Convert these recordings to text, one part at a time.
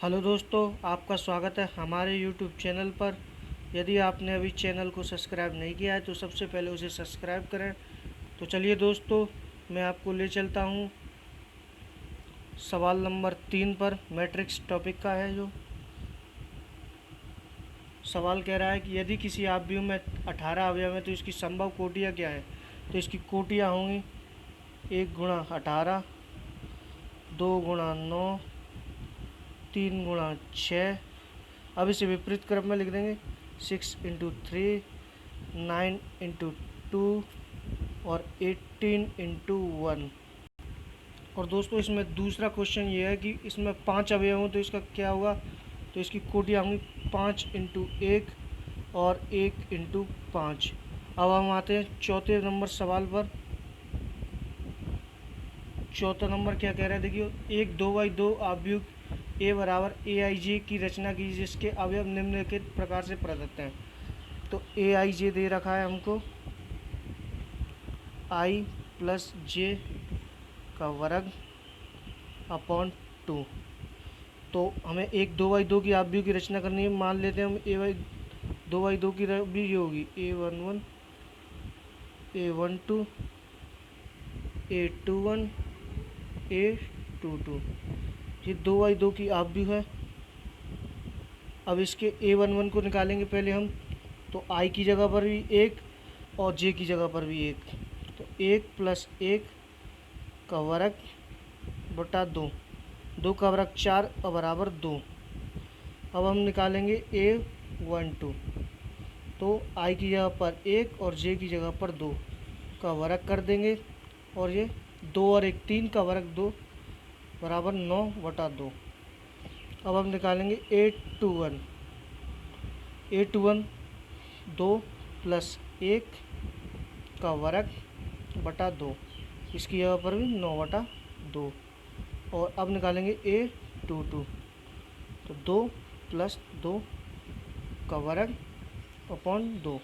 Hello दोस्तों, आपका स्वागत है हमारे यूट्यूब चैनल पर। यदि आपने अभी चैनल को सब्सक्राइब नहीं किया है तो सबसे पहले उसे सब्सक्राइब करें। तो चलिए दोस्तों, मैं आपको ले चलता हूँ सवाल नंबर 3 पर। मैट्रिक्स टॉपिक का है। जो सवाल कह रहा है कि यदि किसी आव्यूह में 18 अवयव हैं तो इसकी संभव कोटियाँ क्या हैं। तो इसकी कोटियाँ होंगी 1 × 18, 2 × 9, 3 × 6। अब इसे विपरीत क्रम में लिख देंगे। 6 × 3, 9 × 2 और 18 × 1। और दोस्तों, इसमें दूसरा क्वेश्चन ये है कि इसमें 5 अवयव हों तो इसका क्या होगा। तो इसकी कोटियाँ होंगी 5 × 1 और 1 × 5। अब हम आते हैं चौथे नंबर सवाल पर। चौथा नंबर क्या कह रहा है, देखिए। एक 2x2 आव्यूह ए बराबर ए आई जे की रचना कीजिए जिसके अवयव निम्नलिखित प्रकार से प्रदत्त हैं। तो ए आई जे दे रखा है हमको, आई प्लस जे का वर्ग अपॉन 2। तो हमें एक 2x2 की आव्यूह की रचना करनी है। मान लेते हैं हम ए 2x2 की भी ये होगी A11, A12, A21, A22। ये 2x2 की आव्यूह है। अब इसके A11 को निकालेंगे पहले हम। तो आई की जगह पर भी 1 और जे की जगह पर भी 1। तो 1 + 1 का वर्ग बटा 2। 2 का वर्ग 4 और बराबर 2। अब हम निकालेंगे A12। तो आई की जगह पर 1 और जे की जगह पर 2 का वर्ग कर देंगे। और ये 2 और 1 3 का वर्ग 2 बराबर 9/2। अब हम निकालेंगे A21। A21 2 + 1 का वर्ग बटा 2। इसकी जगह पर भी 9/2। और अब निकालेंगे A22। तो 2 + 2 का वर्ग अपॉन 2।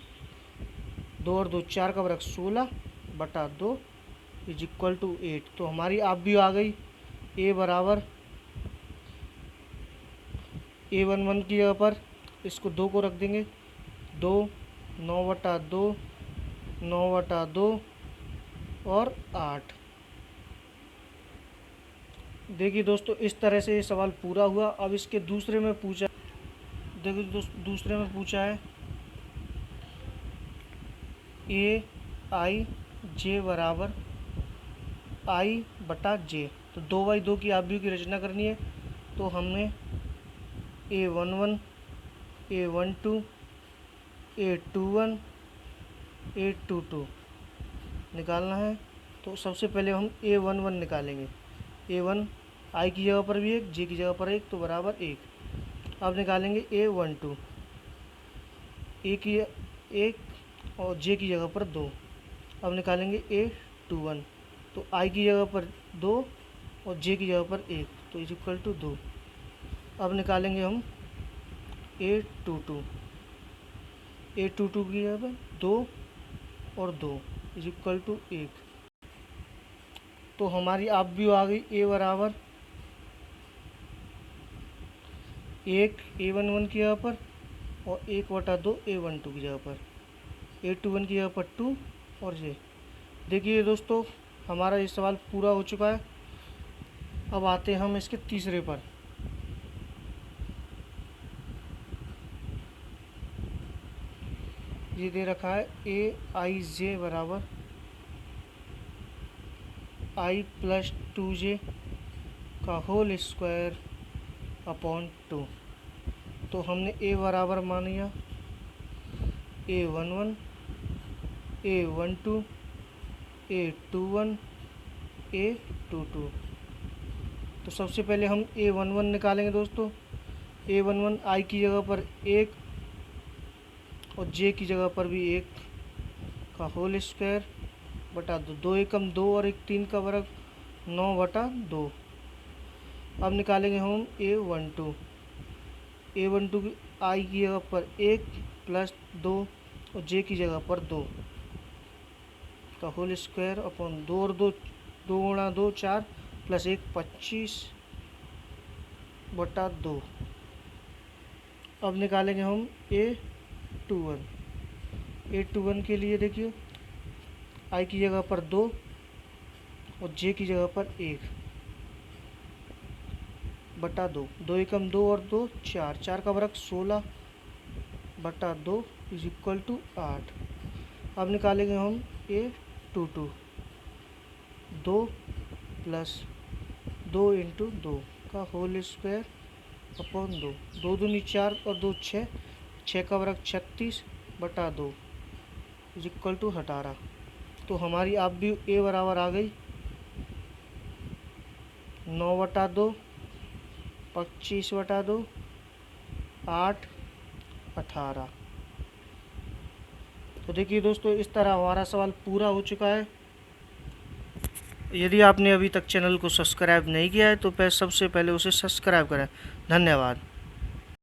2 और 2 4 का वर्ग 16/2 = 8। तो हमारी आव्यूह आ गई ए बराबर A11 की जगह पर इसको 2 को रख देंगे। 2 9/2 9/2 और 8। देखिए दोस्तों, इस तरह से ये सवाल पूरा हुआ। अब इसके दूसरे में पूछा, देखिए दोस्तों, दूसरे में पूछा है ए आई जे बराबर आई बटा जे। तो 2x2 की आव्यूह की रचना करनी है। तो हमने A11, A12, A21, A22 निकालना है। तो सबसे पहले हम A11 निकालेंगे। A1 आई की जगह पर भी 1, जे की जगह पर 1, तो बराबर 1। अब निकालेंगे A12। ए की 1 और जे की जगह पर 2। अब निकालेंगे A21। तो आई की जगह पर 2 और जे की जगह पर 1, तो = 2। अब निकालेंगे हम A22। A22 की जगह पर 2 और 2 = 1। तो हमारी आव्यूह आ गई ए बराबर 1 A11 की जगह पर और 1/2 A12 की जगह पर। A21 की जगह पर 2 और जे। देखिए दोस्तों, हमारा ये सवाल पूरा हो चुका है। अब आते हैं हम इसके तीसरे पर। ये दे रखा है ए आई जे बराबर आई प्लस 2j का होल स्क्वायर अपॉन 2। तो हमने ए बराबर मान लिया A11, A12, A21, A22। तो सबसे पहले हम A11 निकालेंगे दोस्तों। A11 आई की जगह पर 1 और जे की जगह पर भी 1 का होल स्क्वायर बटा 2। 2 एकम 2 और 1 3 का वर्ग 9/2। अब निकालेंगे हम A12। A12 की आई की जगह पर 1 + 2 और जे की जगह पर 2 का होल स्क्वायर अपॉन 2 और 2 2 × 2 4 + 1 25 बटा 2। अब निकालेंगे हम A21 के लिए। देखिए I की जगह पर 2 और J की जगह पर 1 बटा 2। 2 एकम 2 और 2 4, 4 का वर्ग 16 बटा 2 इज इक्वल टू 8। अब निकालेंगे हम A22। 2 प्लस 2 इंटू 2 का होल स्क्वायर अपॉन 2। 2 दूनी 4 और 2 6, 6 का वर्ग 36 बटा 2 इज इक्वल टू 18। तो हमारी आप भी ए बराबर आ गई 9 बटा 2, 25 बटा 2, 8, 18। तो देखिए दोस्तों, इस तरह हमारा सवाल पूरा हो चुका है। यदि आपने अभी तक चैनल को सब्सक्राइब नहीं किया है तो सबसे पहले उसे सब्सक्राइब करें। धन्यवाद।